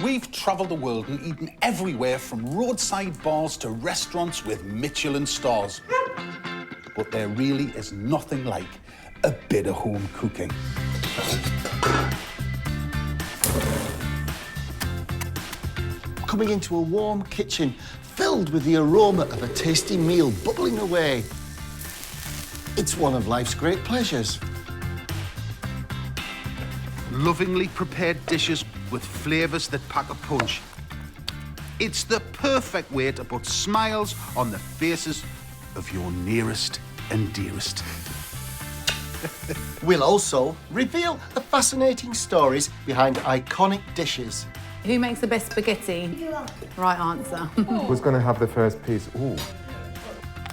We've travelled the world and eaten everywhere from roadside bars to restaurants with Michelin stars. But there really is nothing like a bit of home cooking. Coming into a warm kitchen filled with the aroma of a tasty meal bubbling away. It's one of life's great pleasures. Lovingly prepared dishes with flavours that pack a punch. It's the perfect way to put smiles on the faces of your nearest and dearest. We'll also reveal the fascinating stories behind iconic dishes. Who makes the best spaghetti? Right answer. Who's going to have the first piece? Ooh.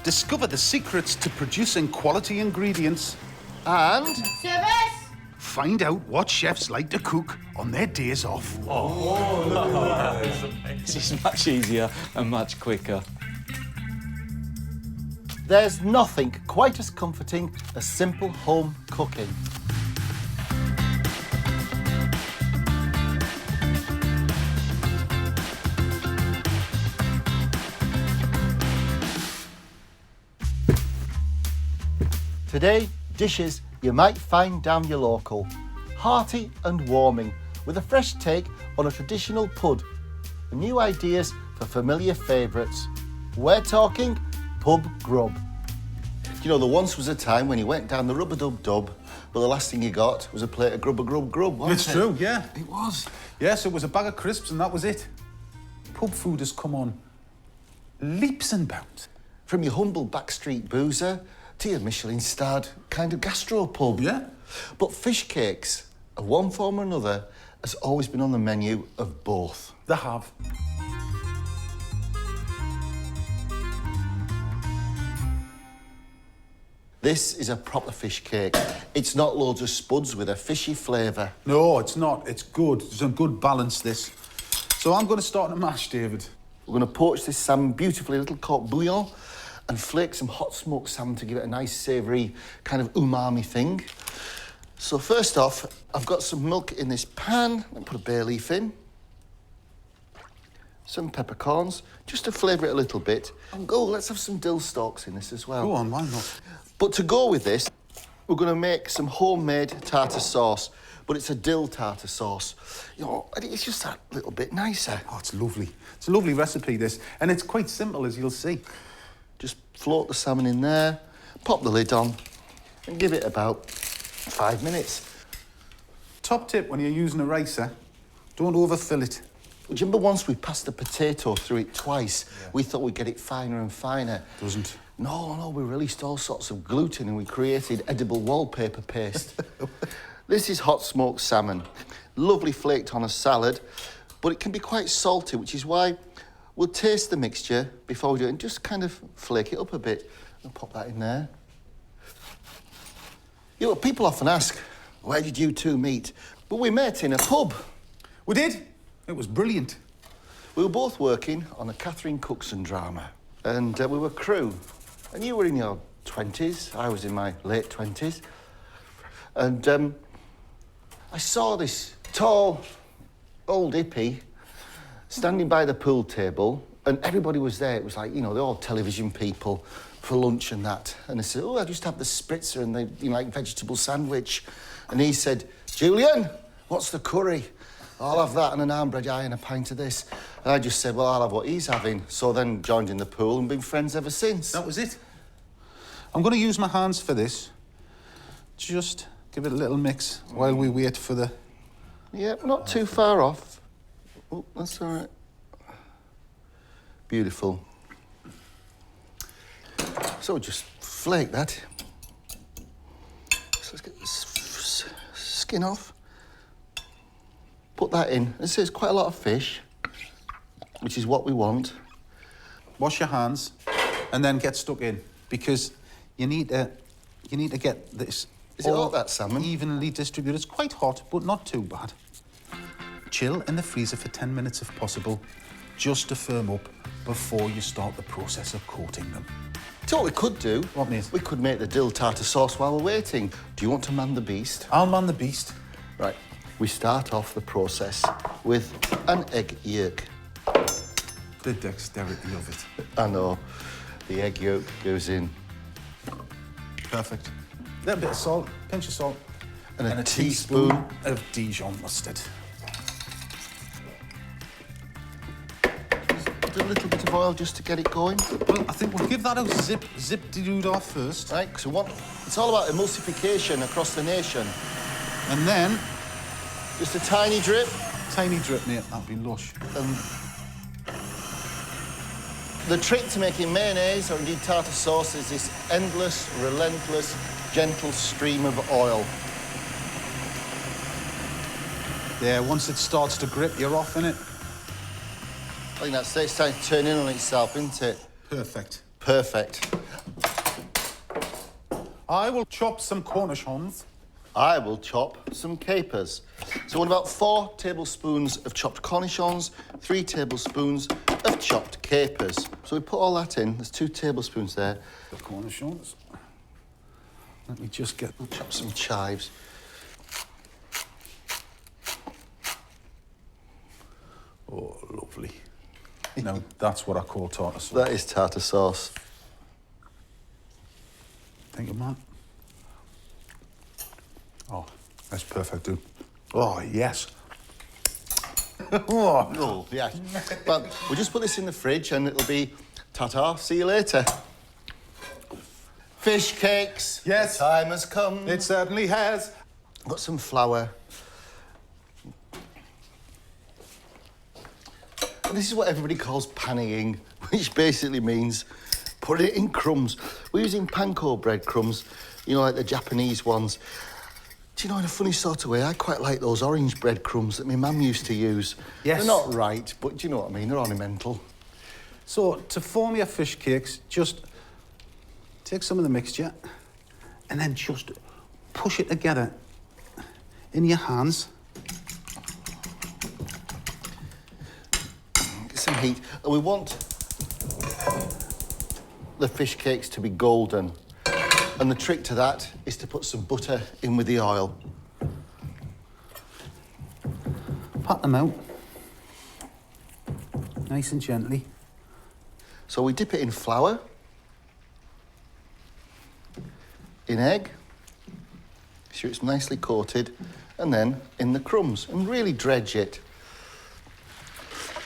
Discover the secrets to producing quality ingredients. And Service! Find out what chefs like to cook on their days off. This is much easier and much quicker. there's nothing quite as comforting as simple home cooking. Today, dishes you might find down your local. Hearty and warming, with a fresh take on a traditional pud. And new ideas for familiar favourites. We're talking pub grub. You know, there once was a time when you went down the rubber-dub-dub, but the last thing you got was a plate of grub, wasn't It's it? true, yeah. It was. Yes, it was a bag of crisps and that was it. Pub food has come on leaps and bounds. From your humble backstreet boozer to your Michelin-starred kind of gastropub. Yeah. But fish cakes, of one form or another, has always been on the menu of both. They have. This is a proper fish cake. It's not loads of spuds with a fishy flavour. No, it's not. It's good. There's a good balance, this. So I'm going to start a mash, David. We're going to poach this salmon beautifully, a little court bouillon, and flake some hot smoked salmon to give it a nice savoury kind of umami thing. So first off, I've got some milk in this pan. I'll put a bay leaf in. Some peppercorns, just to flavour it a little bit. And let's have some dill stalks in this as well. Go on, why not? But to go with this, we're going to make some homemade tartar sauce, but it's a dill tartar sauce. You know, it's just that little bit nicer. Oh, it's lovely. It's a lovely recipe, this. And it's quite simple, as you'll see. Just float the salmon in there, pop the lid on, and give it about 5 minutes. Top tip when you're using a ricer, don't overfill it. Do you remember once we passed the potato through it twice? Yeah. We thought we'd get it finer and finer. Doesn't. No, we released all sorts of gluten and we created edible wallpaper paste. This is hot smoked salmon. Lovely flaked on a salad, but it can be quite salty, which is why we'll taste the mixture before we do it and just kind of flake it up a bit. I'll pop that in there. You know, people often ask, where did you two meet? But we met in a pub. We did. It was brilliant. We were both working on a Catherine Cookson drama, and we were crew. And you were in your 20s, I was in my late 20s. And I saw this tall, old hippie standing by the pool table, and everybody was there. It was like, you know, they're all television people for lunch and that. And they said, oh, I just have the spritzer and the, you know, like vegetable sandwich. And he said, Julian, what's the curry? I'll have that and an armbread eye and a pint of this. And I just said, well, I'll have what he's having. So then joined in the pool and been friends ever since. That was it. I'm going to use my hands for this. Just give it a little mix while we wait for the... Yep, not too far off. Oh, that's all right. Beautiful. So just flake that. So let's get the skin off. Put that in. This is quite a lot of fish, which is what we want. Wash your hands and then get stuck in, because you need to get this... Is it hot, that salmon? Evenly distributed. It's quite hot, but not too bad. Chill in the freezer for 10 minutes if possible, just to firm up before you start the process of coating them. So what we could do... What, mate? We could make the dill tartar sauce while we're waiting. Do you want to man the beast? I'll man the beast. Right. We start off the process with an egg yolk. The dexterity of it. I know. The egg yolk goes in. Perfect. A little bit of salt, pinch of salt. And a teaspoon of Dijon mustard. A little bit of oil just to get it going. Well, I think we'll give that a zip-de-doo-dah first. Right, because it's all about emulsification across the nation. And then... Just a tiny drip. Tiny drip, mate, that'd be lush. The trick to making mayonnaise, or indeed tartar sauce, is this endless, relentless, gentle stream of oil. Yeah, once it starts to grip, you're off, innit? I think that's it. It's starting to turn in on itself, isn't it? Perfect. Perfect. I will chop some cornichons. I will chop some capers. So what about 4 tablespoons of chopped cornichons, 3 tablespoons of chopped capers. So we put all that in. There's 2 tablespoons there. The cornichons. Let me just get... We'll chop some chives. Oh, lovely. No, that's what I call tartar sauce. That is tartar sauce. Thank you, man. Oh, that's perfect, dude. Oh, yes. Oh. Oh, yeah. Well, we'll just put this in the fridge and it'll be ta-ta, see you later. Fish cakes. Yes. The time has come. It certainly has. Got some flour. And this is what everybody calls panning, which basically means put it in crumbs. We're using panko bread crumbs, you know, like the Japanese ones. Do you know, in a funny sort of way, I quite like those orange bread crumbs that my mum used to use. Yes. They're not right, but do you know what I mean? They're ornamental. So, to form your fish cakes, just take some of the mixture and then just push it together in your hands. Get some heat. And we want the fish cakes to be golden. And the trick to that is to put some butter in with the oil. Pat them out. Nice and gently. So we dip it in flour, in egg, sure it's nicely coated, and then in the crumbs, and really dredge it.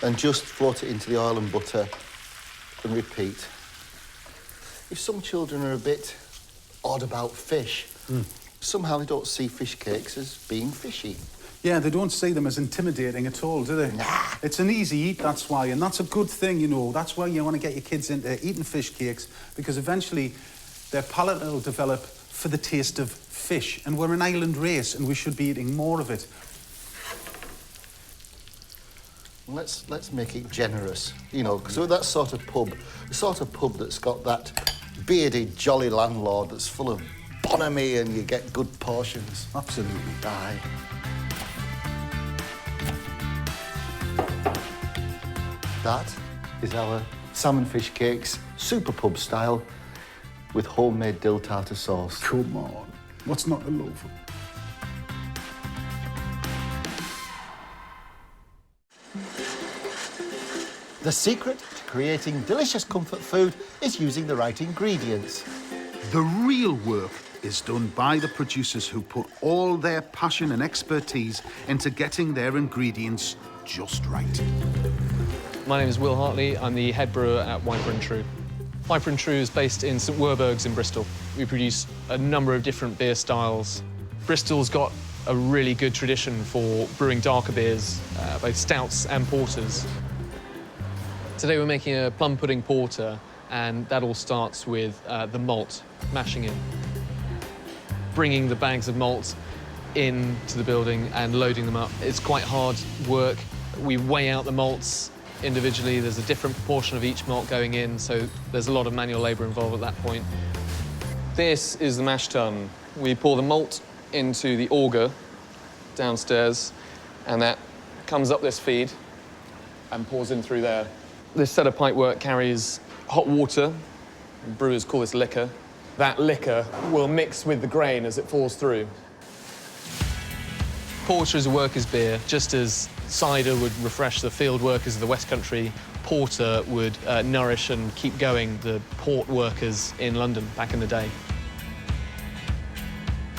And just float it into the oil and butter and repeat. If some children are a bit odd about fish, somehow they don't see fish cakes as being fishy. Yeah, they don't see them as intimidating at all, do they? Nah. It's an easy eat, that's why, and that's a good thing, you know. That's why you want to get your kids into eating fish cakes, because eventually their palate will develop for the taste of fish. And we're an island race, and we should be eating more of it. Let's make it generous, you know, so that sort of pub, the sort of pub that's got that bearded, jolly landlord that's full of bonhomie and you get good portions. Absolutely. Aye. That is our salmon fish cakes, super pub style, with homemade dill tartar sauce. Come on. What's not to love? The secret to creating delicious comfort food is using the right ingredients. The real work is done by the producers who put all their passion and expertise into getting their ingredients just right. My name is Will Hartley. I'm the head brewer at Wiper & True. Wiper & True is based in St Werburgh's in Bristol. We produce a number of different beer styles. Bristol's got a really good tradition for brewing darker beers, both stouts and porters. Today we're making a plum pudding porter, and that all starts with the malt, mashing in. Bringing the bags of malt into the building and loading them up. It's quite hard work. We weigh out the malts individually. There's a different proportion of each malt going in, so there's a lot of manual labour involved at that point. This is the mash tun. We pour the malt into the auger downstairs, and that comes up this feed and pours in through there. This set of pipework carries hot water. Brewers call this liquor. That liquor will mix with the grain as it falls through. Porter is a workers' beer, just as cider would refresh the field workers of the West Country. Porter would nourish and keep going the port workers in London back in the day.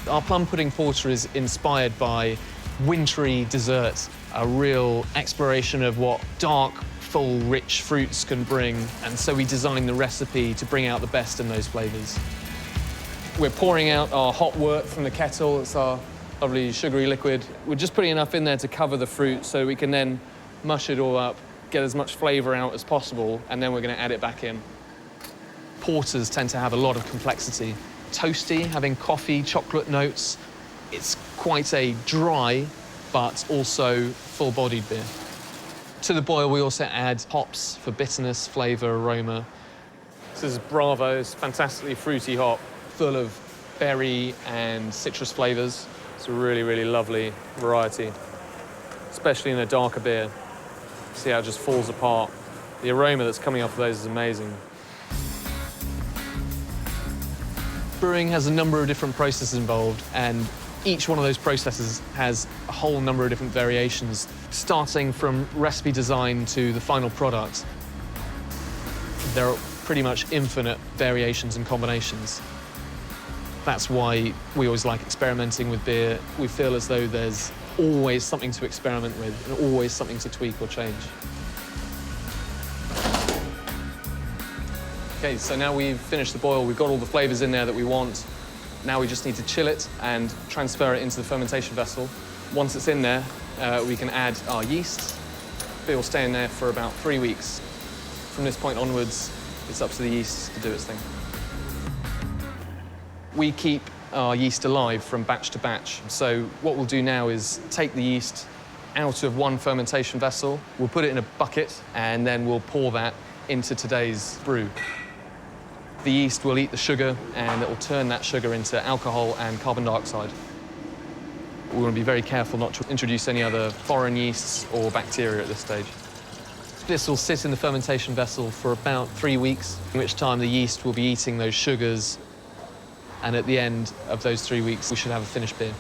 Our plum pudding porter is inspired by wintry desserts, a real exploration of what dark, full, rich fruits can bring, and so we designed the recipe to bring out the best in those flavours. We're pouring out our hot wort from the kettle. It's our lovely sugary liquid. We're just putting enough in there to cover the fruit so we can then mush it all up, get as much flavour out as possible, and then we're going to add it back in. Porters tend to have a lot of complexity. Toasty, having coffee, chocolate notes. It's quite a dry, but also full-bodied beer. To the boil, we also add hops for bitterness, flavour, aroma. This is Bravo, it's fantastically fruity hop, full of berry and citrus flavours. It's a really, really lovely variety, especially in a darker beer. See how it just falls apart. The aroma that's coming off of those is amazing. Brewing has a number of different processes involved, and each one of those processes has a whole number of different variations, starting from recipe design to the final product. There are pretty much infinite variations and combinations. That's why we always like experimenting with beer. We feel as though there's always something to experiment with and always something to tweak or change. Okay, so now we've finished the boil, we've got all the flavours in there that we want. Now we just need to chill it and transfer it into the fermentation vessel. Once it's in there, we can add our yeast. Beer will stay in there for about 3 weeks. From this point onwards, it's up to the yeast to do its thing. We keep our yeast alive from batch to batch. So what we'll do now is take the yeast out of one fermentation vessel, we'll put it in a bucket, and then we'll pour that into today's brew. The yeast will eat the sugar, and it will turn that sugar into alcohol and carbon dioxide. We want to be very careful not to introduce any other foreign yeasts or bacteria at this stage. This will sit in the fermentation vessel for about 3 weeks, in which time the yeast will be eating those sugars, and at the end of those 3 weeks, we should have a finished beer.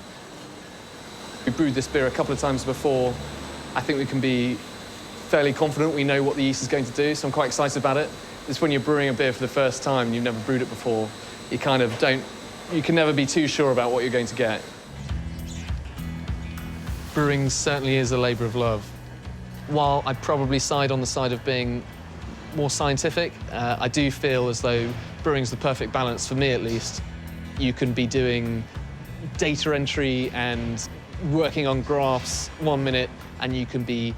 We've brewed this beer a couple of times before. I think we can be fairly confident we know what the yeast is going to do, so I'm quite excited about it. It's when you're brewing a beer for the first time and you've never brewed it before, you kind of don't, you can never be too sure about what you're going to get. Brewing certainly is a labour of love. While I'd probably side on the side of being more scientific, I do feel as though brewing's the perfect balance, for me at least. You can be doing data entry and working on graphs 1 minute, and you can be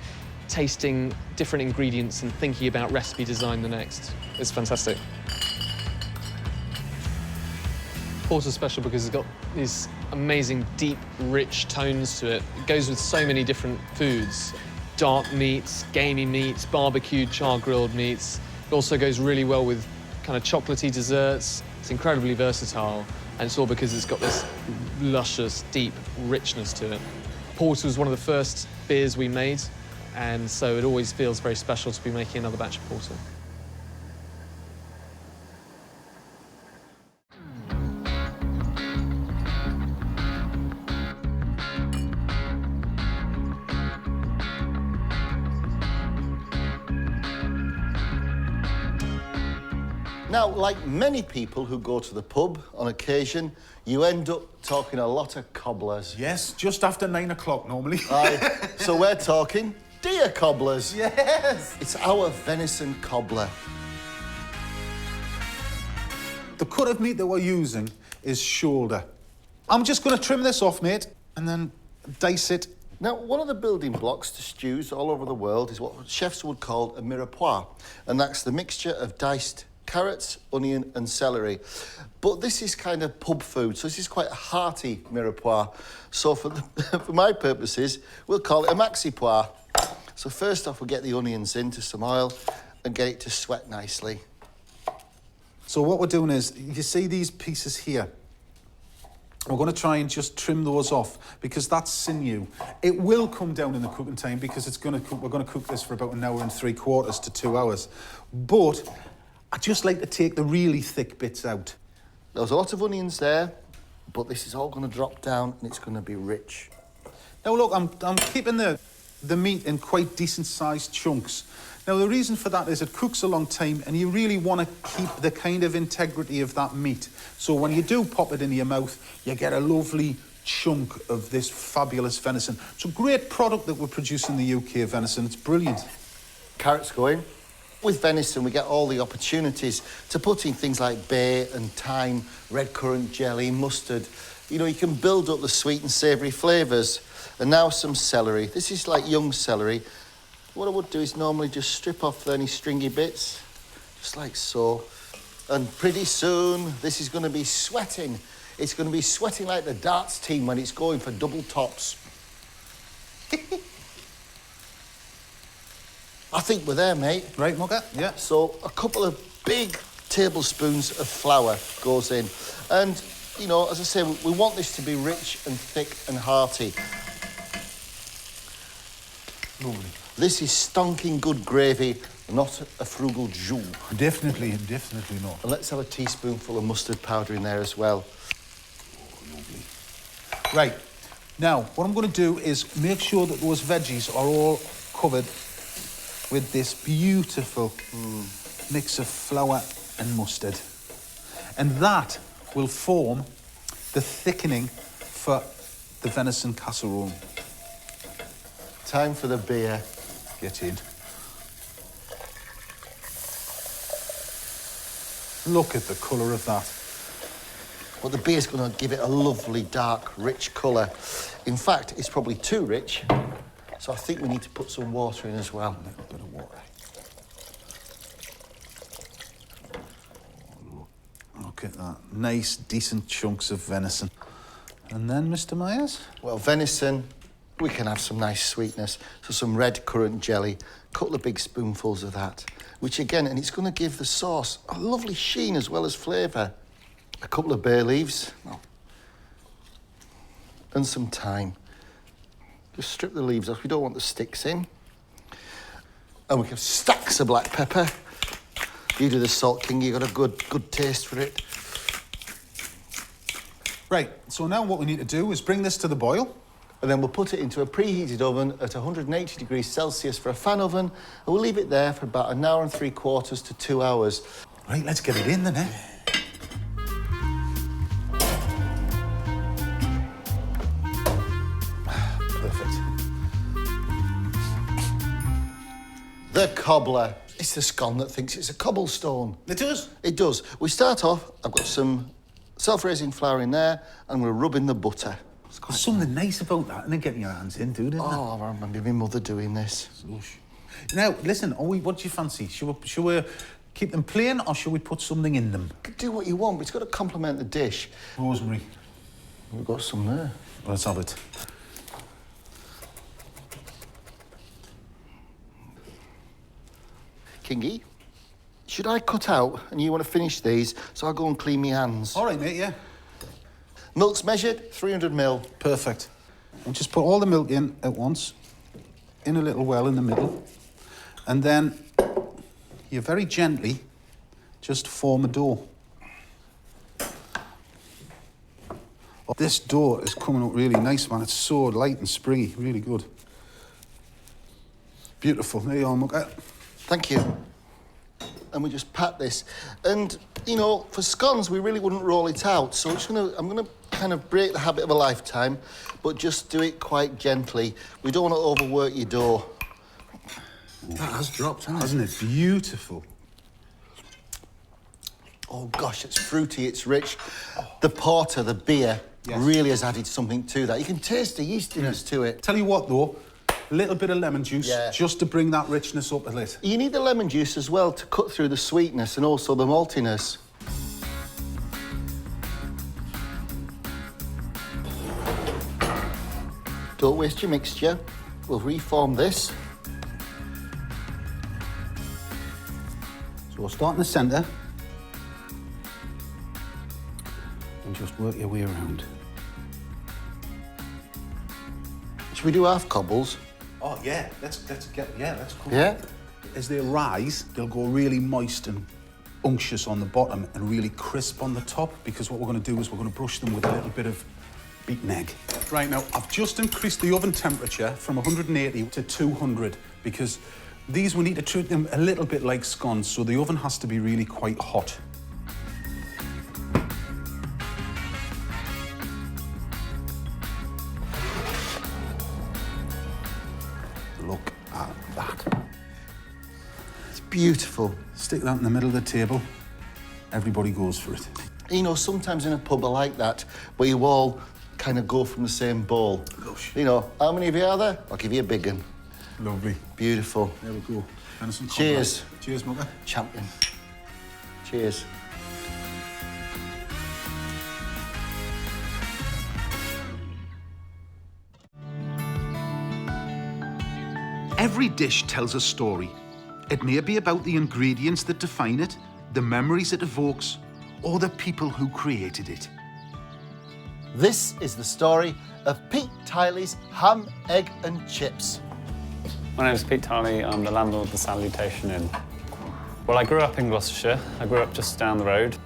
tasting different ingredients and thinking about recipe design the next. It's fantastic. Porter's special because it's got these amazing, deep, rich tones to it. It goes with so many different foods. Dark meats, gamey meats, barbecued, char-grilled meats. It also goes really well with kind of chocolatey desserts. It's incredibly versatile, and it's all because it's got this luscious, deep richness to it. Porter was one of the first beers we made, and so it always feels very special to be making another batch of porter. Now, like many people who go to the pub on occasion, you end up talking a lot of cobblers. Yes, just after 9 o'clock normally. Aye, so we're talking deer cobblers. Yes! It's our venison cobbler. The cut of meat that we're using is shoulder. I'm just going to trim this off, mate, and then dice it. Now, one of the building blocks to stews all over the world is what chefs would call a mirepoix, and that's the mixture of diced carrots, onion and celery. But this is kind of pub food, so this is quite a hearty mirepoix. So for my purposes, we'll call it a maxi-poix. So first off, we'll get the onions into some oil and get it to sweat nicely. So what we're doing is, you see these pieces here? We're going to try and just trim those off because that's sinew. It will come down in the cooking time because it's going to cook, we're going to cook this for about 1 hour and 3/4 to 2 hours. But I just like to take the really thick bits out. There's a lot of onions there, but this is all going to drop down and it's going to be rich. Now look, I'm keeping the meat in quite decent-sized chunks. Now the reason for that is it cooks a long time and you really want to keep the kind of integrity of that meat. So when you do pop it in your mouth, you get a lovely chunk of this fabulous venison. It's a great product that we produce in the UK, venison. It's brilliant. Carrots going. With venison, we get all the opportunities to put in things like bay and thyme, red currant jelly, mustard. You know, you can build up the sweet and savoury flavours. And now some celery. This is like young celery. What I would do is normally just strip off any stringy bits, just like so. And pretty soon, this is going to be sweating. It's going to be sweating like the darts team when it's going for double tops. I think we're there, mate. Right, Mugger? Yeah. So a couple of big tablespoons of flour goes in. And, you know, as I say, we want this to be rich and thick and hearty. Lovely. This is stonking good gravy, not a frugal jus. Definitely not. And let's have a teaspoonful of mustard powder in there as well. Right. Now, what I'm going to do is make sure that those veggies are all covered with this beautiful mix of flour and mustard. And that will form the thickening for the venison casserole. Time for the beer. Get in. Look at the colour of that. Well, the beer's going to give it a lovely, dark, rich colour. In fact, it's probably too rich, so I think we need to put some water in as well. A little bit of water. Look at that. Nice, decent chunks of venison. And then, Mr. Myers? Well, venison, we can have some nice sweetness. So some red currant jelly, a couple of big spoonfuls of that, which again, and it's going to give the sauce a lovely sheen as well as flavour. A couple of bay leaves, and some thyme. Just strip the leaves off, we don't want the sticks in. And we have stacks of black pepper. You do the Salt King, you got a good taste for it. Right, so now what we need to do is bring this to the boil. And then we'll put it into a preheated oven at 180 degrees Celsius for a fan oven, and we'll leave it there for about 1 hour and 3/4 to 2 hours. Right, let's get it in then, eh? Perfect. The cobbler. It's the scone that thinks it's a cobblestone. It does? It does. We start off, I've got some self-raising flour in there, and we're rubbing the butter. There's something nice about that, and then getting your hands in, dude, isn't Oh, I remember my mother doing this. it? Now, listen, what do you fancy? Should we keep them plain, or should we put something in them? You can do what you want, but it's got to complement the dish. Rosemary. We've got some there. Let's have it. Kingy, should I cut out and you want to finish these, so I'll go and clean my hands? All right, mate, yeah. Milk's measured, 300 ml. Perfect. And just put all the milk in at once, in a little well in the middle, and then you very gently just form a dough. Oh, this dough is coming up really nice, man. It's so light and springy, really good. Beautiful. There you are, Mugger. Thank you. And we just pat this. And, you know, for scones, we really wouldn't roll it out. So I'm gonna kind of break the habit of a lifetime, but just do it quite gently. We don't want to overwork your dough. That has dropped, hasn't it? Beautiful. Oh, gosh, it's fruity, it's rich. The porter, the beer, really has added something to that. You can taste the yeastiness to it. Tell you what, though, a little bit of lemon juice, Yeah. just to bring that richness up a little. You need the lemon juice as well to cut through the sweetness and also the maltiness. Don't waste your mixture. We'll reform this. So we'll start in the centre and just work your way around. Should we do half cobbles? Oh yeah, let's go. Yeah? As they rise, they'll go really moist and unctuous on the bottom and really crisp on the top, because what we're going to do is we're going to brush them with a little bit of beaten egg. Right, now, I've just increased the oven temperature from 180 to 200 because these, we need to treat them a little bit like scones, so the oven has to be really quite hot. Look at that. It's beautiful. Stick that in the middle of the table. Everybody goes for it. You know, sometimes in a pub I like that, where you all kind of go from the same bowl. Gosh. You know, how many of you are there? I'll give you a big one. Lovely. Beautiful. There we go. Venison Cheers. cobbler. Cheers, Mugger. Champion. Cheers. Every dish tells a story. It may be about the ingredients that define it, the memories it evokes, or the people who created it. This is the story of Pete Tiley's ham, egg and chips. My name is Pete Tiley. I'm the landlord of the Salutation Inn. Well, I grew up in Gloucestershire. I grew up just down the road.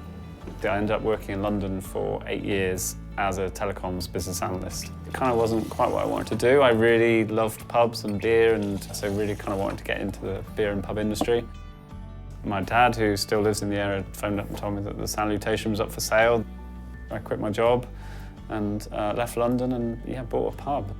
I ended up working in London for 8 years as a telecoms business analyst. It kind of wasn't quite what I wanted to do. I really loved pubs and beer, and so really kind of wanted to get into the beer and pub industry. My dad, who still lives in the area, phoned up and told me that the Salutation was up for sale. I quit my job and left London and, yeah, bought a pub.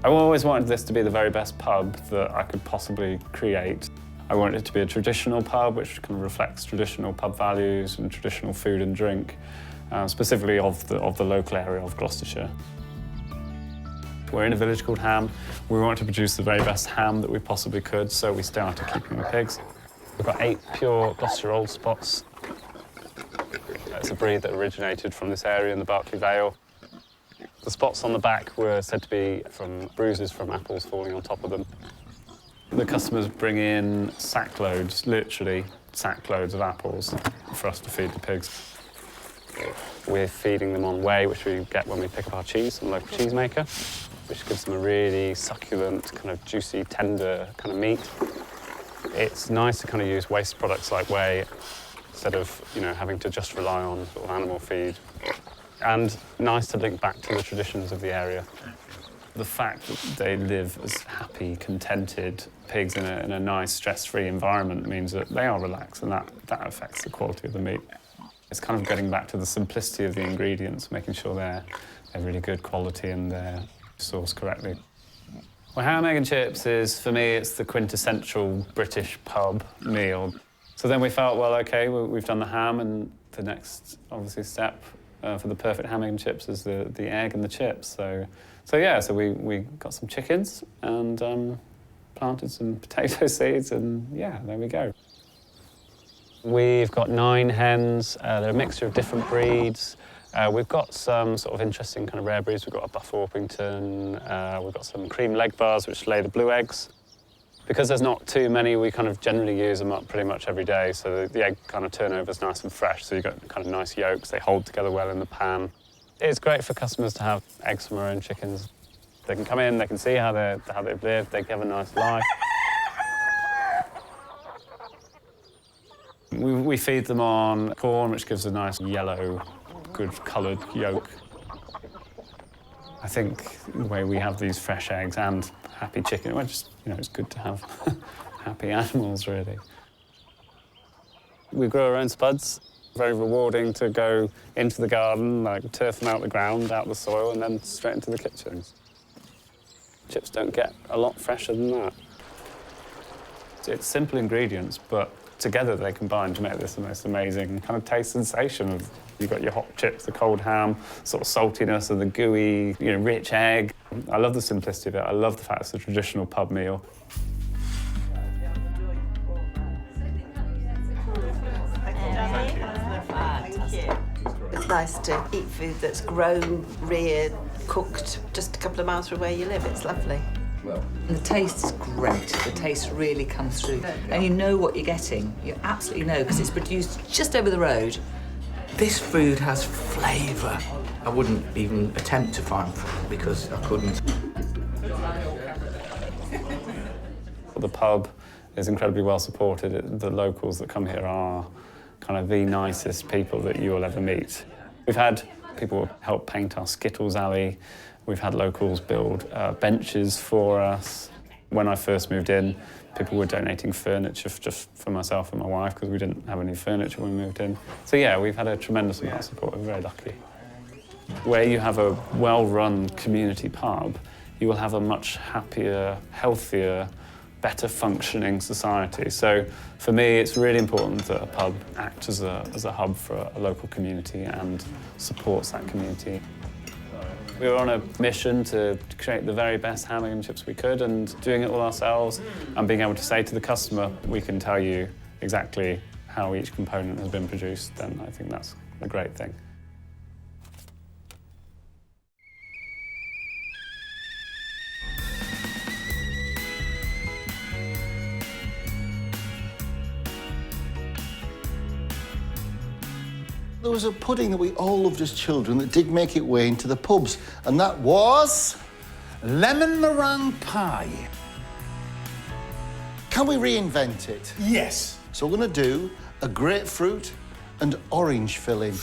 I always wanted this to be the very best pub that I could possibly create. I wanted it to be a traditional pub, which kind of reflects traditional pub values and traditional food and drink, specifically of the local area of Gloucestershire. We're in a village called Ham. We wanted to produce the very best ham that we possibly could, so we started keeping the pigs. We've got 8 pure Gloucestershire Old Spots. It's a breed that originated from this area in the Berkeley Vale. The spots on the back were said to be from bruises from apples falling on top of them. The customers bring in sack loads, literally sack loads of apples for us to feed the pigs. We're feeding them on whey, which we get when we pick up our cheese from a local cheesemaker, which gives them a really succulent, kind of juicy, tender kind of meat. It's nice to kind of use waste products like whey instead of, you know, having to just rely on sort of animal feed. And nice to link back to the traditions of the area. The fact that they live as happy, contented pigs in a nice, stress-free environment means that they are relaxed, and that affects the quality of the meat. It's kind of getting back to the simplicity of the ingredients, making sure they're really good quality and they're sourced correctly. Well, ham, egg and chips is, for me, it's the quintessential British pub meal. So then we felt, well, OK, we've done the ham, and the next, obviously, step for the perfect ham, egg and chips is the egg and the chips. So we got some chickens and planted some potato seeds, and yeah, there we go. We've got 9 hens. They're a mixture of different breeds. We've got some sort of interesting kind of rare breeds. We've got a Buff Orpington. We've got some cream leg bars, which lay the blue eggs. Because there's not too many, we kind of generally use them up pretty much every day, so the egg kind of turnover is nice and fresh, so you've got kind of nice yolks. They hold together well in the pan. It's great for customers to have eggs from our own chickens. They can come in, they can see how they've lived, they can have a nice life. We feed them on corn, which gives a nice yellow, good coloured yolk. I think the way we have these fresh eggs and happy chicken, well, just, you know, it's good to have happy animals, really. We grow our own spuds. Very rewarding to go into the garden, like turf them out the ground, out the soil, and then straight into the kitchen. Chips don't get a lot fresher than that. It's simple ingredients, but together they combine to make this the most amazing kind of taste sensation of, you've got your hot chips, the cold ham, sort of saltiness of the gooey, you know, rich egg. I love the simplicity of it. I love the fact it's a traditional pub meal. It's nice to eat food that's grown, reared, cooked just a couple of miles from where you live. It's lovely. The taste is great. The taste really comes through. And you know what you're getting. You absolutely know, because it's produced just over the road. This food has flavour. I wouldn't even attempt to find food because I couldn't. The pub is incredibly well supported. The locals that come here are kind of the nicest people that you will ever meet. We've had People help paint our Skittles alley. We've had locals build benches for us. When I first moved in, people were donating furniture just for myself and my wife because we didn't have any furniture when we moved in. So yeah, we've had a tremendous amount of support. We're very lucky. Where you have a well-run community pub, you will have a much happier, healthier, better functioning society. So for me, it's really important that a pub acts as a hub for a local community and supports that community. We were on a mission to create the very best ham and chips we could, and doing it all ourselves and being able to say to the customer, we can tell you exactly how each component has been produced, then I think that's a great thing. There was a pudding that we all loved as children that did make its way into the pubs, and that was... Lemon meringue pie. Can we reinvent it? Yes. So we're going to do a grapefruit and orange filling.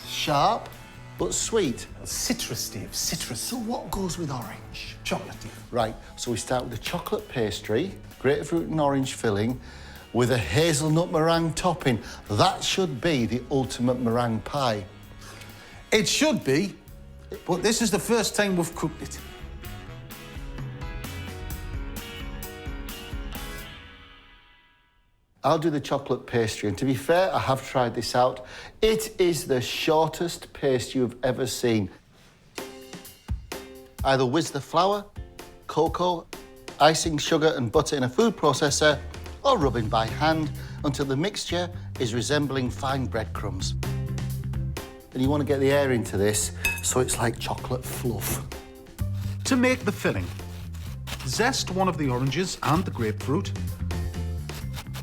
Sharp, but sweet. Citrus, Steve, citrus. So what goes with orange? Chocolate. Right, so we start with a chocolate pastry, grapefruit and orange filling, with a hazelnut meringue topping. That should be the ultimate meringue pie. It should be, but this is the first time we've cooked it. I'll do the chocolate pastry, and to be fair, I have tried this out. It is the shortest pastry you've ever seen. Either whiz the flour, cocoa, icing, sugar and butter in a food processor, or rubbing by hand until the mixture is resembling fine breadcrumbs. And you want to get the air into this so it's like chocolate fluff. To make the filling, zest one of the oranges and the grapefruit,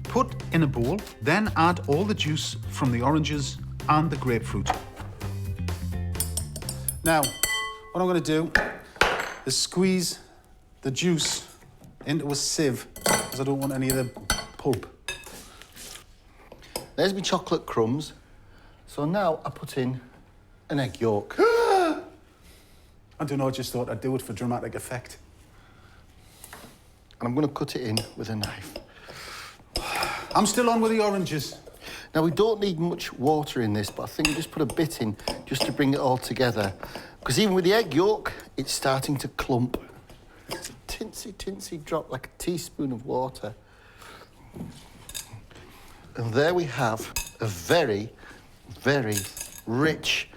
put in a bowl, then add all the juice from the oranges and the grapefruit. Now, what I'm going to do is squeeze the juice into a sieve, because I don't want any of the pulp. There's my chocolate crumbs. So now I put in an egg yolk. I don't know, I just thought I'd do it for dramatic effect. And I'm going to cut it in with a knife. I'm still on with the oranges. Now, we don't need much water in this, but I think we just put a bit in just to bring it all together. Because even with the egg yolk, it's starting to clump. It's a tinsy drop, like a teaspoon of water. And there we have a very, very rich,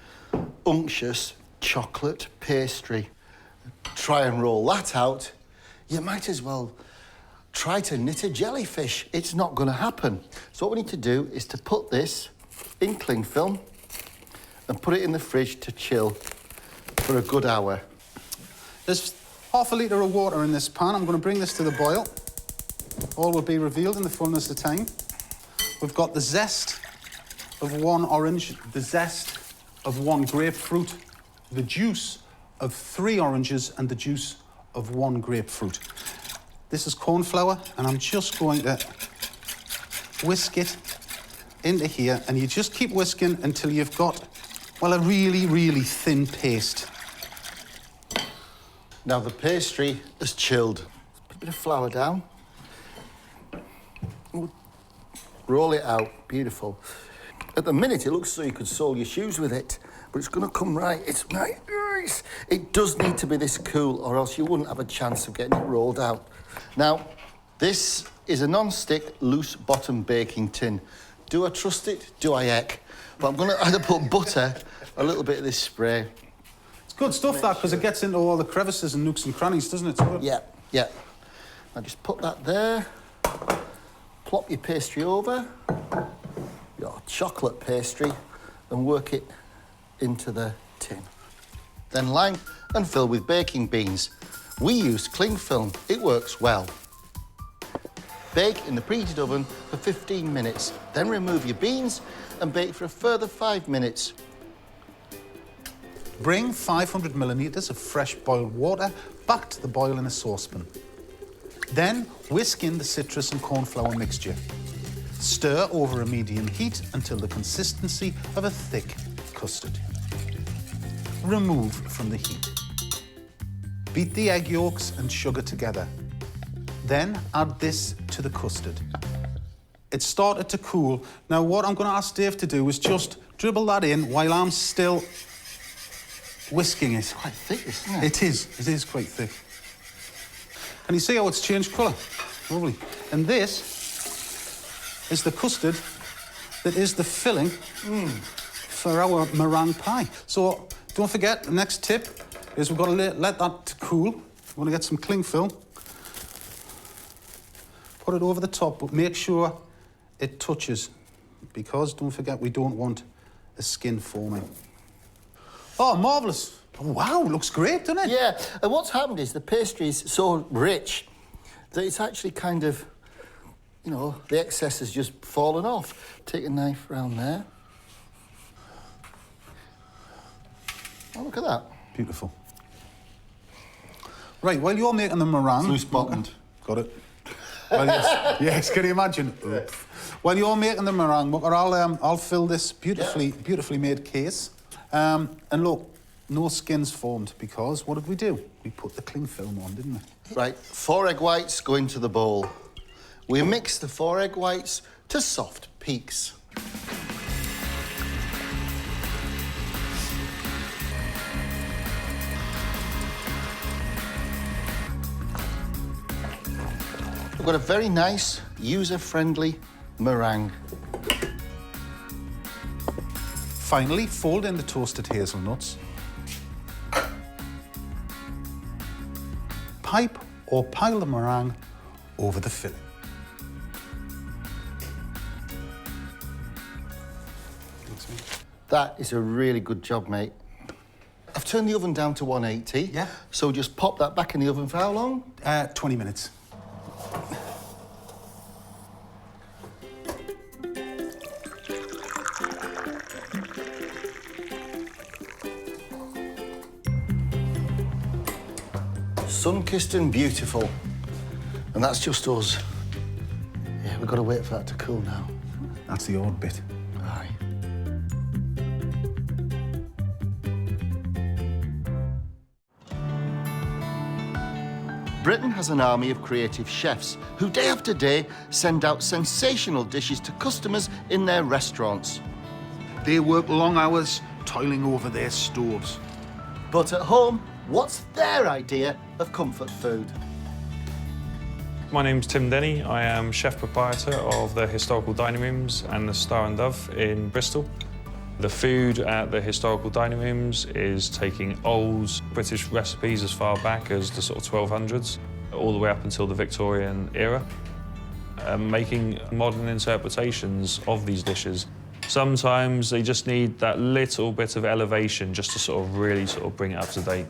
unctuous chocolate pastry. Try and roll that out. You might as well try to knit a jellyfish. It's not going to happen. So what we need to do is to put this in cling film and put it in the fridge to chill for a good hour. There's half a litre of water in this pan. I'm going to bring this to the boil. All will be revealed in the fullness of time. We've got the zest of one orange, the zest of one grapefruit, the juice of 3 oranges and the juice of 1 grapefruit. This is corn flour, and I'm just going to whisk it into here, and you just keep whisking until you've got, well, a really, really thin paste. Now the pastry has chilled. Put a bit of flour down. Roll it out, beautiful. At the minute, it looks as though you could sole your shoes with it, but it's going to come right. It's nice. It does need to be this cool, or else you wouldn't have a chance of getting it rolled out. Now, this is a non-stick, loose-bottom baking tin. Do I trust it? Do I heck? But I'm going to either put butter, a little bit of this spray. It's good stuff, that, because it gets into all the crevices and nooks and crannies, doesn't it? Yeah, yeah. Now just put that there. Plop your pastry over, your chocolate pastry, and work it into the tin. Then line and fill with baking beans. We use cling film. It works well. Bake in the preheated oven for 15 minutes. Then remove your beans and bake for a further 5 minutes. Bring 500 millilitres of fresh boiled water back to the boil in a saucepan. Then whisk in the citrus and cornflour mixture. Stir over a medium heat until the consistency of a thick custard. remove from the heat. Beat the egg yolks and sugar together. Then add this to the custard. It's started to cool. Now, what I'm going to ask Dave to do is just dribble that in while I'm still whisking it. It's quite thick, isn't it? It is quite thick. And you see how it's changed colour? Lovely. And this is the custard that is the filling for our meringue pie. So don't forget, the next tip is we've got to let that cool. We want to get some cling film. Put it over the top, but make sure it touches, because don't forget, we don't want a skin forming. Oh, marvellous. Oh, wow, looks great, doesn't it? Yeah, and what's happened is the pastry is so rich that it's actually kind of, you know, the excess has just fallen off. Take a knife round there. Oh, look at that. Beautiful. Right, while you're making the meringue... Loose bottomed. Got it. Well, yes, yes, can you imagine? While you're making the meringue, I'll fill this beautifully made case. And look, no skin's formed, because what did we do? We put the cling film on, didn't we? Right, 4 egg whites go into the bowl. We mix the 4 egg whites to soft peaks. We've got a very nice, user-friendly meringue. Finally, fold in the toasted hazelnuts. Pipe or pile the meringue over the filling. That is a really good job, mate. I've turned the oven down to 180. Yeah. So just pop that back in the oven for how long? 20 minutes. Sun-kissed and beautiful. And that's just us. Yeah, we've got to wait for that to cool now. That's the odd bit. Aye. Britain has an army of creative chefs who day after day send out sensational dishes to customers in their restaurants. They work long hours toiling over their stoves. But at home, what's their idea of comfort food? My name's Tim Denny. I am chef proprietor of the Historical Dining Rooms and the Star and Dove in Bristol. The food at the Historical Dining Rooms is taking old British recipes as far back as the sort of 1200s, all the way up until the Victorian era, making modern interpretations of these dishes. Sometimes they just need that little bit of elevation just to sort of really sort of bring it up to date.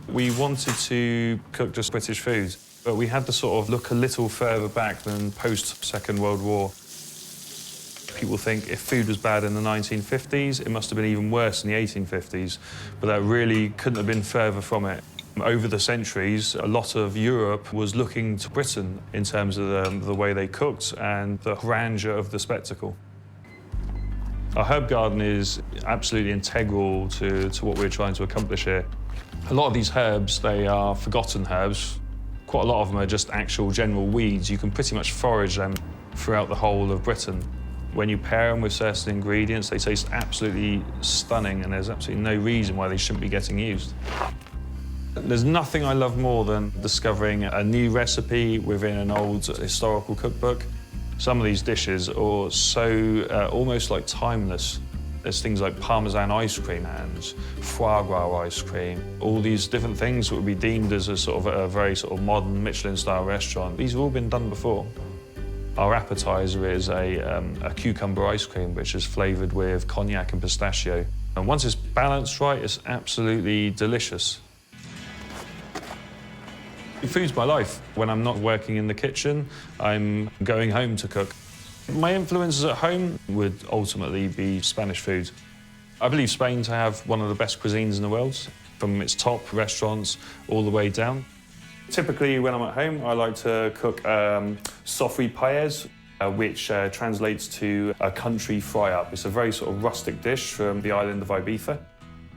We wanted to cook just British food, but we had to sort of look a little further back than post-Second World War. People think if food was bad in the 1950s, it must have been even worse in the 1850s, but that really couldn't have been further from it. Over the centuries, a lot of Europe was looking to Britain in terms of the way they cooked and the grandeur of the spectacle. Our herb garden is absolutely integral to what we're trying to accomplish here. A lot of these herbs, they are forgotten herbs. Quite a lot of them are just actual general weeds. You can pretty much forage them throughout the whole of Britain. When you pair them with certain ingredients, they taste absolutely stunning, and there's absolutely no reason why they shouldn't be getting used. There's nothing I love more than discovering a new recipe within an old historical cookbook. Some of these dishes are so almost like timeless. There's things like Parmesan ice cream and foie gras ice cream. All these different things that would be deemed as a sort of a very sort of modern Michelin-style restaurant. These have all been done before. Our appetizer is a cucumber ice cream, which is flavoured with cognac and pistachio. And once it's balanced right, it's absolutely delicious. Food's my life. When I'm not working in the kitchen, I'm going home to cook. My influences at home would ultimately be Spanish food. I believe Spain to have one of the best cuisines in the world, from its top restaurants all the way down. Typically, when I'm at home, I like to cook sofri paella, which translates to a country fry-up. It's a very sort of rustic dish from the island of Ibiza.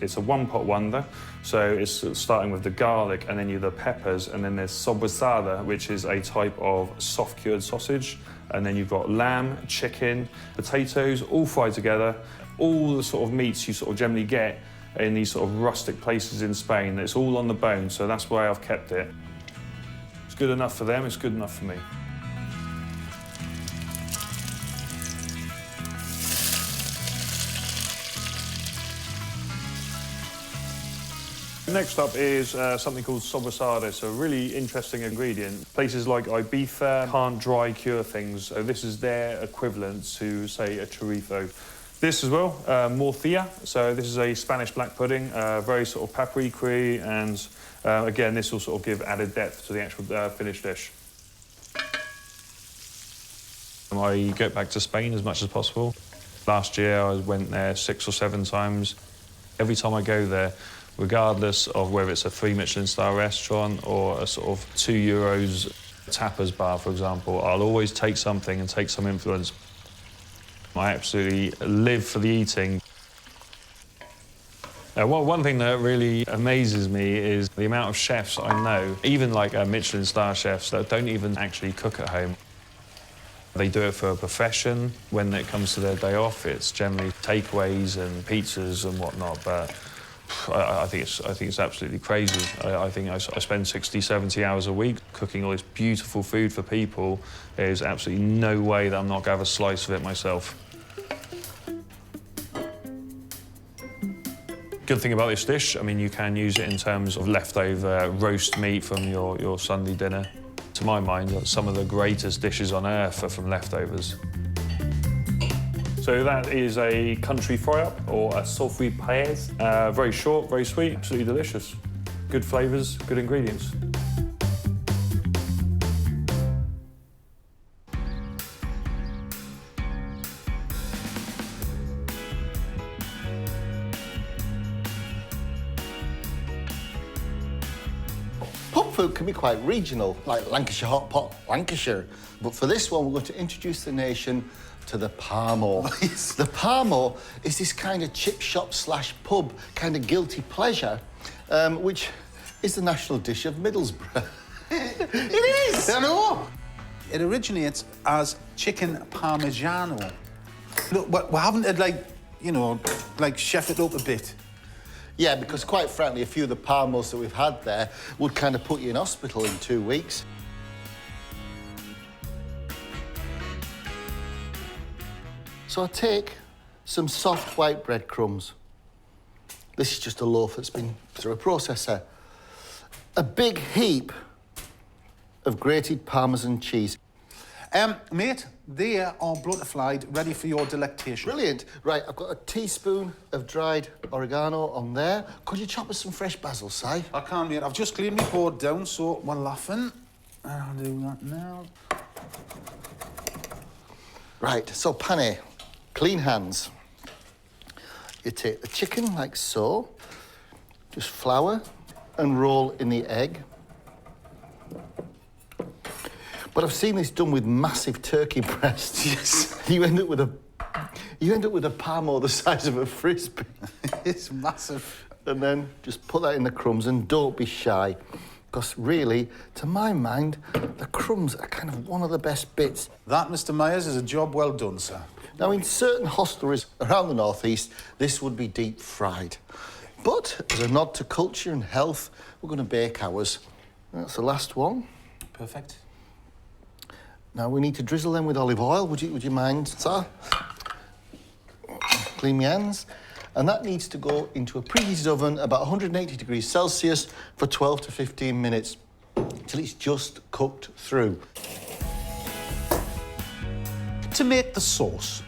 It's a one-pot wonder, so it's starting with the garlic and then you have the peppers, and then there's sobrasada, which is a type of soft-cured sausage, and then you've got lamb, chicken, potatoes, all fried together. All the sort of meats you sort of generally get in these sort of rustic places in Spain. It's all on the bone, so that's why I've kept it. It's good enough for them, it's good enough for me. Next up is something called sobrasada. It's a really interesting ingredient. Places like Ibiza can't dry cure things, so this is their equivalent to, say, a chorizo. This as well, morcilla. So this is a Spanish black pudding, very sort of paprika-y, and again, this will sort of give added depth to the actual finished dish. I go back to Spain as much as possible. Last year, I went there 6 or 7 times. Every time I go there, regardless of whether it's a 3 Michelin star restaurant or a sort of €2 tapas bar, for example, I'll always take something and take some influence. I absolutely live for the eating. One thing that really amazes me is the amount of chefs I know, even like Michelin star chefs, that don't even actually cook at home. They do it for a profession. When it comes to their day off, it's generally takeaways and pizzas and whatnot, but I think it's absolutely crazy. I think I spend 60, 70 hours a week cooking all this beautiful food for people. There's absolutely no way that I'm not going to have a slice of it myself. Good thing about this dish, I mean, you can use it in terms of leftover roast meat from your Sunday dinner. To my mind, some of the greatest dishes on earth are from leftovers. So that is a country fry-up, or a sulfuri paez. Very short, very sweet, absolutely delicious. Good flavours, good ingredients. Pub food can be quite regional, like Lancashire hot pot, Lancashire. But for this one, we're going to introduce the nation to the Parmo. The Parmo is this kind of chip shop / pub kind of guilty pleasure, which is the national dish of Middlesbrough. It is! I know! It originates as chicken parmigiano. Look, we're having to, like, you know, like, chef it up a bit. Yeah, because quite frankly, a few of the Parmos that we've had there would kind of put you in hospital in 2 weeks. So I take some soft white breadcrumbs. This is just a loaf that's been through a processor. A big heap of grated Parmesan cheese. Mate, they are butterflied, ready for your delectation. Brilliant. Right, I've got a teaspoon of dried oregano on there. Could you chop us some fresh basil, Si? I can, mate. I've just cleaned my board down, so we're laughing. I'll do that now. Right, so pane, clean hands. You take the chicken like so, just flour and roll in the egg. But I've seen this done with massive turkey breasts. Yes. You end up with a Parmo the size of a frisbee. It's massive. And then just put that in the crumbs and don't be shy. Because really, to my mind, the crumbs are kind of one of the best bits. That, Mr. Myers, is a job well done, sir. Now, in certain hostelries around the northeast, this would be deep fried. But as a nod to culture and health, we're going to bake ours. That's the last one. Perfect. Now we need to drizzle them with olive oil. Would you mind, sir? Clean my hands. And that needs to go into a preheated oven about 180 degrees Celsius for 12 to 15 minutes till it's just cooked through. To make the sauce,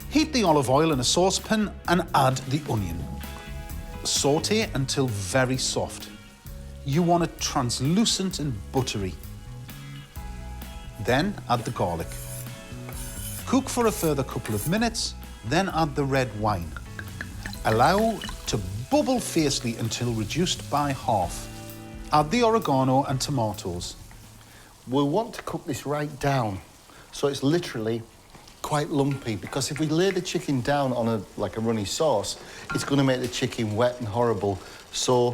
heat the olive oil in a saucepan and add the onion. Sauté until very soft. You want it translucent and buttery. Then add the garlic. Cook for a further couple of minutes, then add the red wine. Allow to bubble fiercely until reduced by half. Add the oregano and tomatoes. We'll want to cook this right down, so it's literally quite lumpy because if we lay the chicken down on like a runny sauce, it's going to make the chicken wet and horrible. So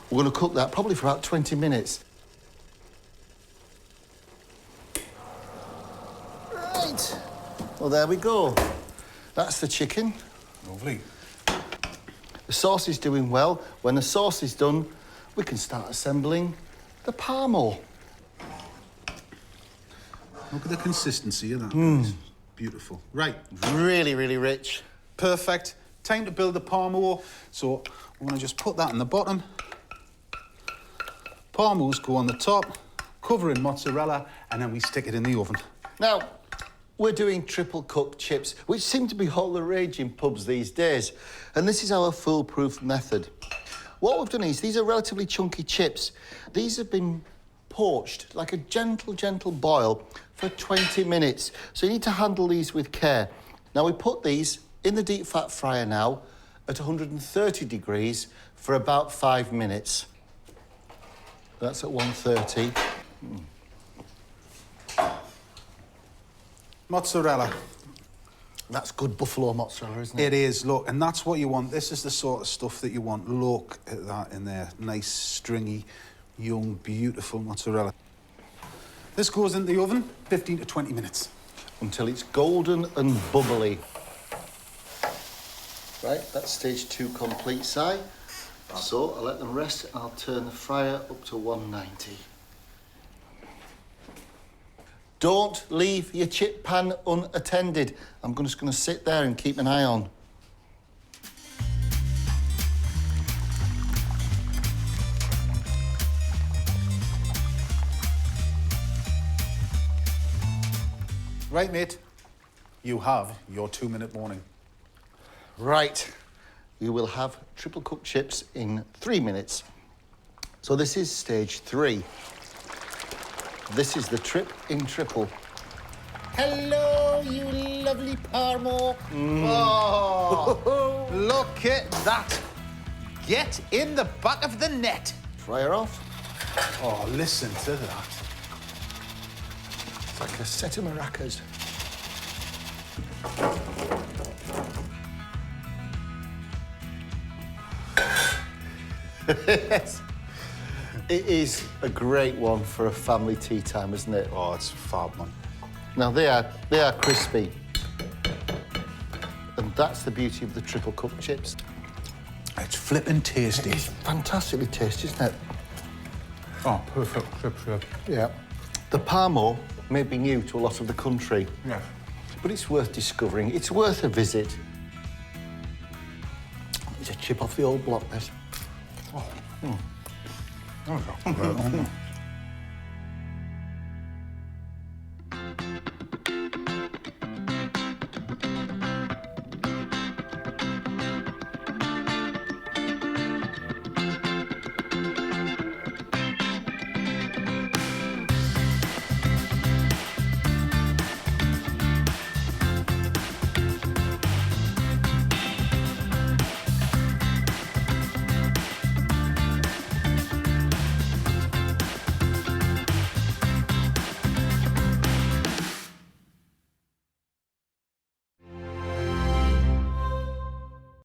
we're going to cook that probably for about 20 minutes. Right. Well, there we go. That's the chicken. Lovely. The sauce is doing well. When the sauce is done, we can start assembling the Parmo. Look at the consistency of that. Guys. Beautiful. Right. Really, really rich. Perfect. Time to build the Parmo. So I'm going to just put that in the bottom. Parmos go on the top, cover in mozzarella, and then we stick it in the oven. Now, we're doing triple cooked chips, which seem to be all the rage in pubs these days. And this is our foolproof method. What we've done is, these are relatively chunky chips. These have been poached, like a gentle, gentle boil, for 20 minutes. So you need to handle these with care. Now, we put these in the deep fat fryer now at 130 degrees for about 5 minutes. That's at 130. Mozzarella. That's good buffalo mozzarella, isn't it? It is, look, and that's what you want. This is the sort of stuff that you want. Look at that in there. Nice, stringy, young, beautiful mozzarella. This goes in the oven, 15 to 20 minutes. Until it's golden and bubbly. Right, that's stage 2 complete, Si. So I'll let them rest and I'll turn the fryer up to 190. Don't leave your chip pan unattended. I'm just going to sit there and keep an eye on. Right, mate. You have your 2-minute warning. Right. You will have triple cooked chips in 3 minutes. So this is stage 3. This is the trip in triple. Hello, you lovely Parmo. Oh, look at that. Get in the back of the net. Fryer off. Oh, listen to that. It's like a set of maracas. Yes. It is a great one for a family tea time, isn't it? Oh, it's fab, man. Now, they are crispy. And that's the beauty of the triple cooked chips. It's flippin' tasty. It's fantastically tasty, isn't it? Oh, perfect chip. Yeah. The Parmo may be new to a lot of the country. Yeah. But it's worth discovering. It's worth a visit. It's a chip off the old block, this. Oh. Okay.